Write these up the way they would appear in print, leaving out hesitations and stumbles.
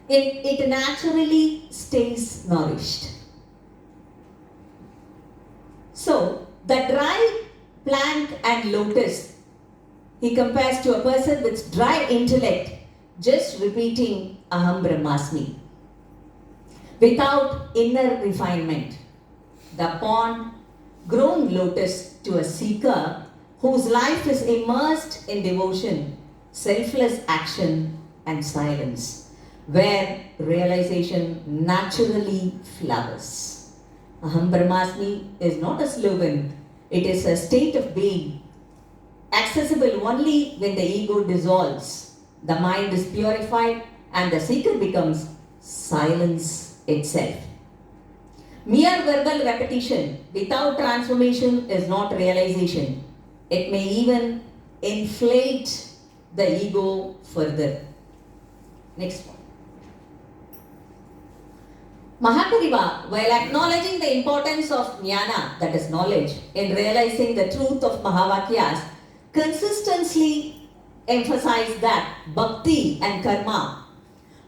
it naturally stays nourished. So, the dry plant and lotus, he compares to a person with dry intellect, just repeating Aham Brahmasmi, without inner refinement. The pond grown lotus to a seeker whose life is immersed in devotion, selfless action and silence, where realization naturally flowers. Aham Brahmasmi is not a slogan, it is a state of being, accessible only when the ego dissolves, the mind is purified, and the seeker becomes silence itself. Mere verbal repetition without transformation is not realization. It may even inflate the ego further. Next one. Mahaperiyava, while acknowledging the importance of jnana, that is knowledge, in realizing the truth of Mahavakyas, consistently emphasized that bhakti and karma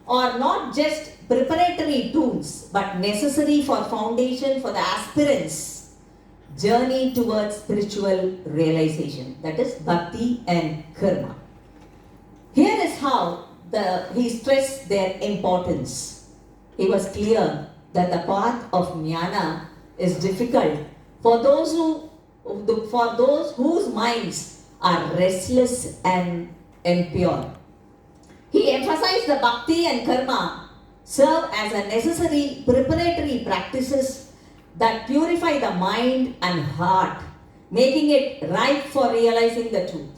are not just preparatory tools but necessary for foundation for the aspirants' journey towards spiritual realization. That is bhakti and karma. Here is how he stressed their importance. He was clear that the path of jnana is difficult for those whose minds are restless and impure. He emphasized the bhakti and karma serve as a necessary preparatory practices that purify the mind and heart, making it ripe for realizing the truth.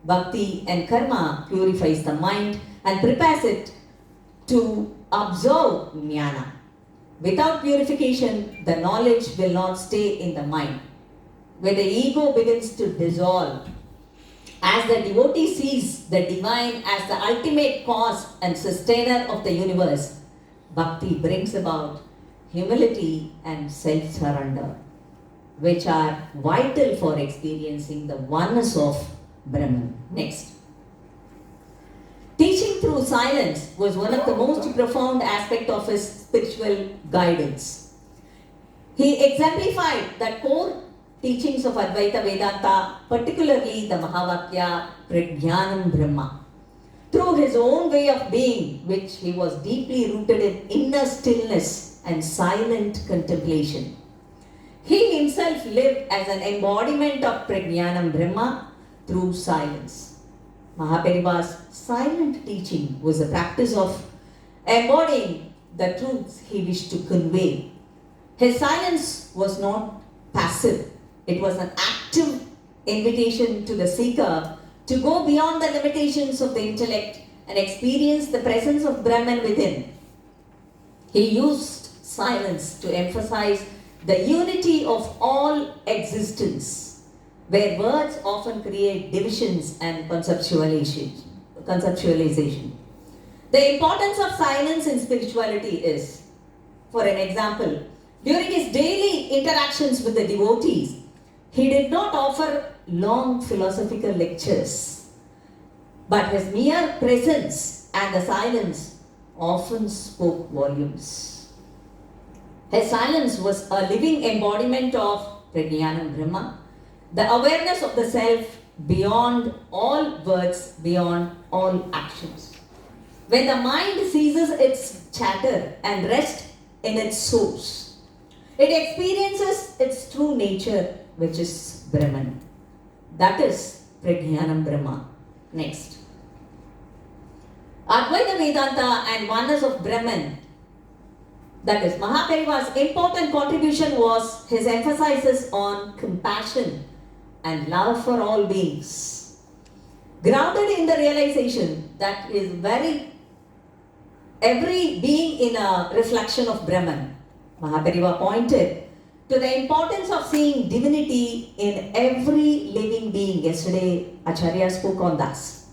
Bhakti and karma purifies the mind and prepares it to observe jnana. Without purification, the knowledge will not stay in the mind. When the ego begins to dissolve, as the devotee sees the divine as the ultimate cause and sustainer of the universe, bhakti brings about humility and self-surrender, which are vital for experiencing the oneness of Brahman. Next. Teaching through silence was one of the most profound aspects of his spiritual guidance. He exemplified the core teachings of Advaita Vedanta, particularly the Mahavakya, Prajnanam Brahma, through his own way of being, which he was deeply rooted in inner stillness and silent contemplation. He himself lived as an embodiment of Prajnanam Brahma through silence. Mahaperiyava's silent teaching was a practice of embodying the truths he wished to convey. His silence was not passive. It was an active invitation to the seeker to go beyond the limitations of the intellect and experience the presence of Brahman within. He used silence to emphasize the unity of all existence, where words often create divisions and conceptualization. The importance of silence in spirituality is, for an example, during his daily interactions with the devotees, he did not offer long philosophical lectures, but his mere presence and the silence often spoke volumes. His silence was a living embodiment of Prajnanam Brahma, the awareness of the self beyond all words, beyond all actions. When the mind ceases its chatter and rests in its source, it experiences its true nature, which is Brahman. That is Prajnanam Brahma. Next. Advaita Vedanta and oneness of Brahman. That is, Mahaperiyava's important contribution was his emphasis on compassion and love for all beings, grounded in the realization that every being in a reflection of Brahman. Mahaperiyava pointed to the importance of seeing divinity in every living being. Yesterday, Acharya spoke on this.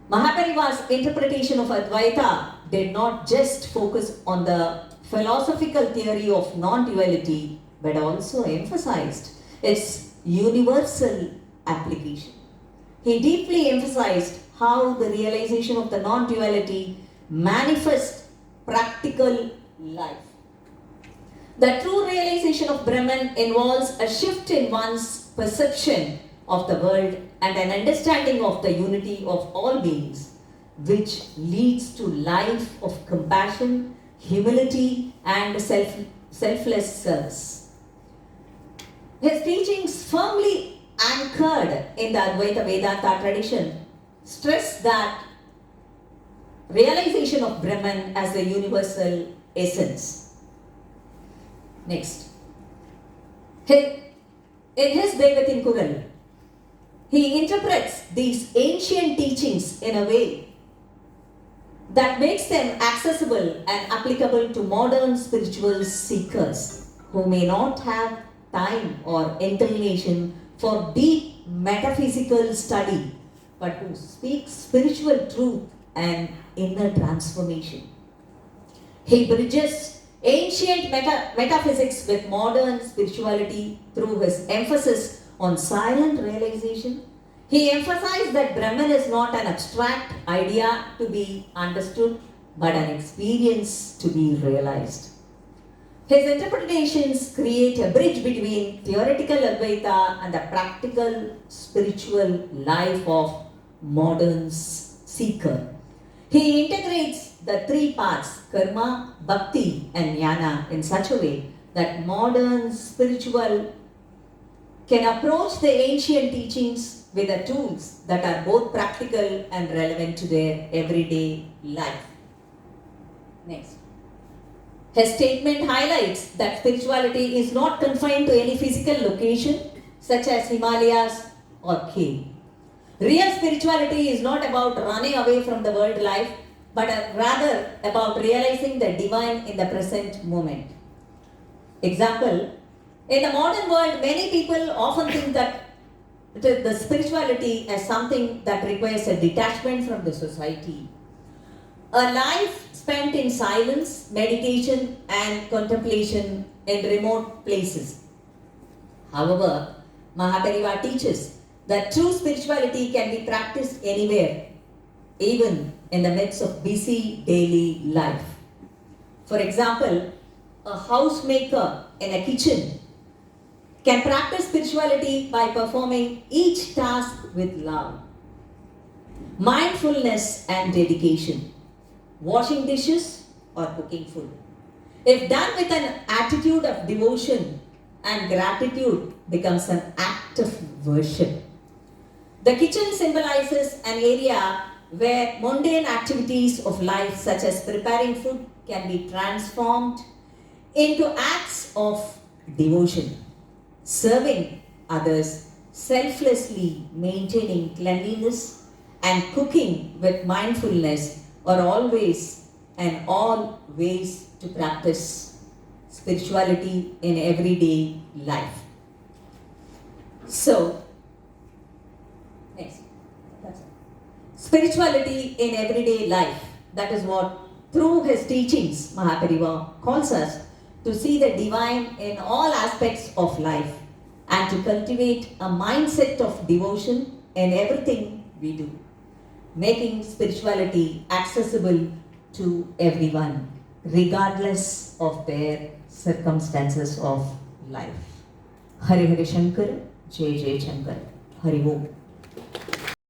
Mahaperiyava's interpretation of Advaita did not just focus on the philosophical theory of non-duality, but also emphasized its universal application. He deeply emphasized how the realization of the non-duality manifest practical life. The true realization of Brahman involves a shift in one's perception of the world and an understanding of the unity of all beings, which leads to life of compassion, humility, and selfless service. His teachings, firmly anchored in the Advaita Vedanta tradition, stress that realization of Brahman as the universal essence. Next. In his Devatin Kural, he interprets these ancient teachings in a way that makes them accessible and applicable to modern spiritual seekers who may not have time or inclination for deep metaphysical study, but who speak spiritual truth and inner transformation. He bridges ancient metaphysics with modern spirituality through his emphasis on silent realization. He emphasized that Brahman is not an abstract idea to be understood, but an experience to be realized. His interpretations create a bridge between theoretical Advaita and the practical spiritual life of modern seeker. He integrates the three paths, karma, bhakti, and jnana, in such a way that modern spiritual can approach the ancient teachings with the tools that are both practical and relevant to their everyday life. Next. His statement highlights that spirituality is not confined to any physical location such as Himalayas or cave. Real spirituality is not about running away from the world life, but rather about realizing the divine in the present moment. Example, in the modern world, many people often think that the spirituality as something that requires a detachment from the society. A life spent in silence, meditation, and contemplation in remote places. However, Periyava teaches that true spirituality can be practiced anywhere, even in the midst of busy daily life. For example, a housemaker in a kitchen can practice spirituality by performing each task with love, mindfulness, and dedication, washing dishes or cooking food. If done with an attitude of devotion and gratitude, becomes an act of worship. The kitchen symbolizes an area where mundane activities of life such as preparing food can be transformed into acts of devotion, serving others, selflessly maintaining cleanliness, and cooking with mindfulness are always and all ways to practice spirituality in everyday life. So, next. Spirituality in everyday life. That is what, through his teachings, Periyava calls us to see the divine in all aspects of life and to cultivate a mindset of devotion in everything we do, making spirituality accessible to everyone, regardless of their circumstances of life. Hare Hare Shankar, Jai Jai Shankar, Hari Om.